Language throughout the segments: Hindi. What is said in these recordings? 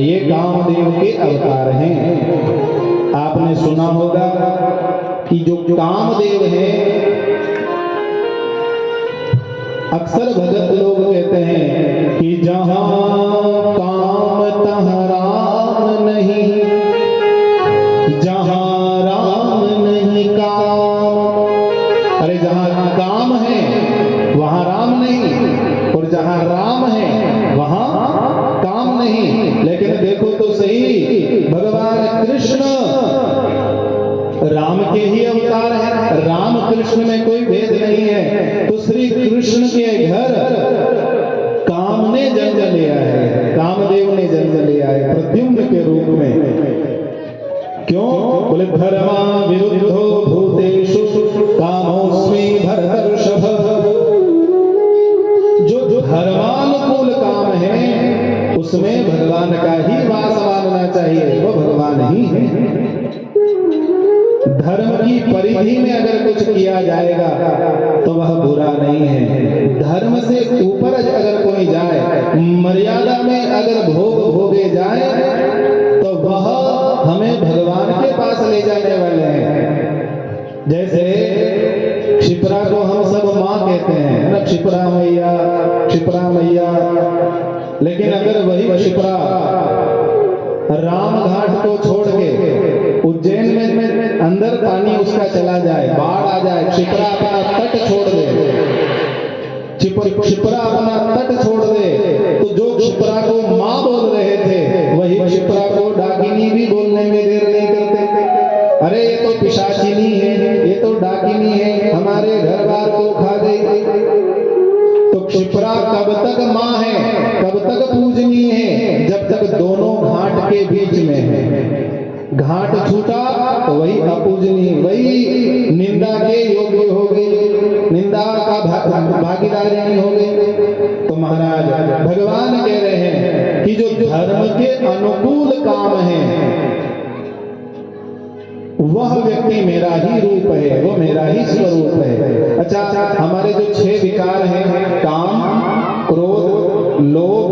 ये कामदेव के अवतार हैं। आपने सुना होगा कि जो कामदेव हैं, अक्सर भगत लोग कहते हैं कि जहां काम तहां राम नहीं, जहां राम नहीं काम। अरे जहां काम है वहां राम नहीं, और जहां राम है वहां काम नहीं। लेकिन देखो तो सही, भगवान कृष्ण राम के ही अवतार है, राम कृष्ण में कोई भेद नहीं है। तो श्री कृष्ण के घर काम ने जन्म लिया है, कामदेव ने जन्म लिया है प्रद्युम्न के रूप में। क्यों? बोले धर्मा विरुद्धो भूतेषु कामोस्मि भरतर्षभ। जो धर्मानुकूल काम है उसमें भगवान का ही वास मानना चाहिए, वो भगवान ही है। धर्म की परिधि में अगर कुछ किया जाएगा तो वह बुरा नहीं है। धर्म से ऊपर अगर कोई जाए, मर्यादा में अगर भोग भोगे जाए तो वह हमें भगवान के पास ले जाने वाले हैं। जैसे क्षिप्रा को हम सब माँ कहते हैं ना, क्षिप्रा मैया, क्षिप्रा मैया। लेकिन अगर वही क्षिप्रा राम घाट को छोड़ के उज्जैन में अंदर पानी उसका चला जाए, बाढ़ आ जाए, क्षिप्रा अपना तट छोड़ दे, क्षिप्रा अपना तट छोड़ दे, तो जो क्षिप्रा को माँ बोल रहे थे वही क्षिप्रा को डाकिनी भी बोलने में देर नहीं करते। अरे ये तो पिशाचिनी है, ये तो डाकिनी है, हमारे घर बार को खा गई। तो क्षिप्रा कब तक माँ है, कब तक पूजनीय है? जब तक दोनों घाट के बीच में है। घाट छूटा तो वही अपूजनीय, वही निंदा के योग्य हो गई, निंदा का भागीदारी नहीं हो गई। तो महाराज भगवान कह रहे हैं कि जो धर्म के अनुकूल काम है वह व्यक्ति मेरा ही रूप है, वो मेरा ही स्वरूप है। अच्छा, हमारे जो 6 विकार हैं, काम, क्रोध, लोभ,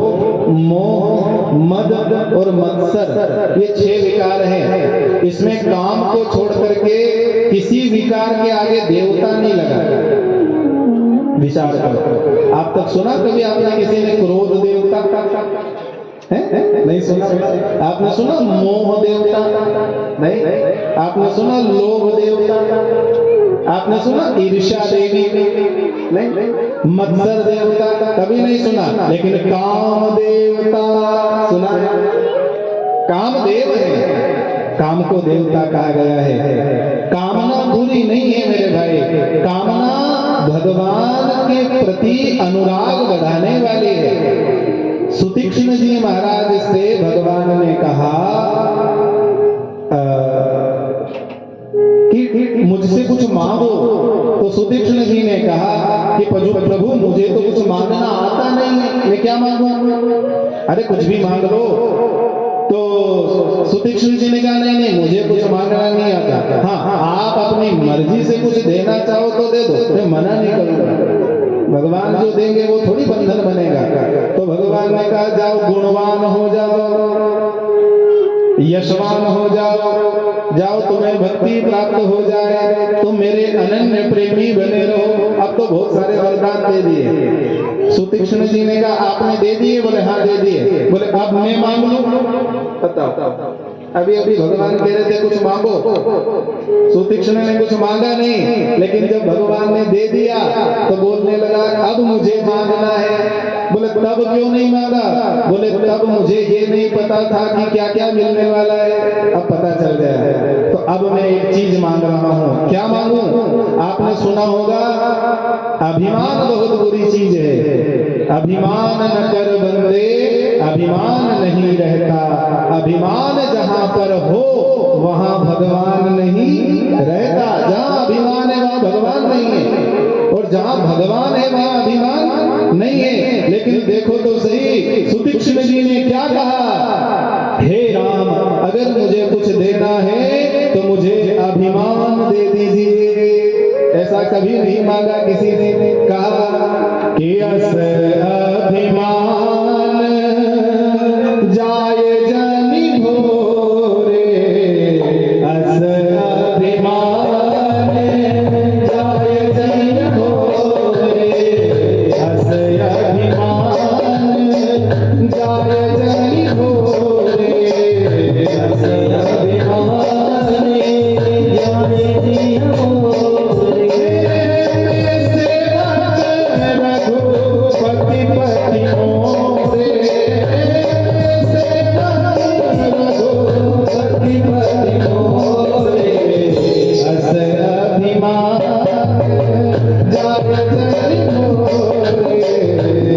मोह, मद और मत्सर, ये 6 विकार हैं। इसमें काम को छोड़ करके किसी विकार के आगे देवता नहीं लगा। विचार करो, आप तक सुना कभी आपने किसी ने क्रोध देवता है? नहीं सुना। आपने सुना मोह देवता? नहीं। आपने सुना लोभ देवता? आपने सुना ईर्ष्या देवी? नहीं। मत्सर देवता? कभी नहीं सुना। लेकिन काम देवता सुना? कामदेव है, काम को देवता कहा गया है। कामना बुरी नहीं है मेरे भाई, कामना भगवान के प्रति अनुराग बढ़ाने वाली है। सुतीक्ष्ण जी महाराज से भगवान ने कहा कि मुझसे कुछ मांगो। तो सुतीक्ष्ण जी ने कहा कि प्रभु मुझे तो कुछ मांगना आता नहीं है, मैं क्या मांगू? अरे कुछ भी मांग लो। तो सुतीक्ष्ण जी ने कहा नहीं नहीं, मुझे कुछ मांगना नहीं आता। हाँ, आप अपनी मर्जी से कुछ देना चाहो तो दे दो, मैं मना नहीं करूंगा। भगवान जो देंगे वो थोड़ी बंधन बनेगा। तो भगवान ने कहा जाओ गुणवान हो जाओ, यशवान हो जाओ, जाओ तुम्हें भक्ति प्राप्त हो जाए, तुम मेरे अनन्य प्रेमी बने रहो। अब तो बहुत सारे वरदान दे दिए। सुतीक्ष्ण जी ने कहा आपने दे दिए? बोले हाँ दे दिए। बोले अब मैं मांग लूं? बताओ, अभी अभी भगवान कह रहे थे कुछ मांगो, सुतीक्ष्ण ने कुछ मांगा नहीं, लेकिन जब भगवान ने दे दिया तो बोलने लगा अब मुझे मांगना है। बोले तब क्यों नहीं मांगा? बोले तब मुझे ये नहीं पता था कि क्या क्या मिलने वाला है, अब पता चल गया है। तो अब मैं एक चीज मांग रहा हूँ। क्या मांगू? आपने सुना होगा अभिमान बहुत बुरी चीज है। अभिमान न कर बंदे, अभिमान नहीं रहता। अभिमान जहां पर हो वहां भगवान नहीं रहता। जहां अभिमान है वहां भगवान नहीं है, और जहां भगवान है वहां अभिमान नहीं है। लेकिन देखो तो सही, सुतीक्ष्ण जी ने क्या कहा? हे राम, अगर मुझे कुछ देना है तो मुझे अभिमान दे दीजिए। ऐसा कभी नहीं मांगा किसी ने। कहा कि अस अभिमान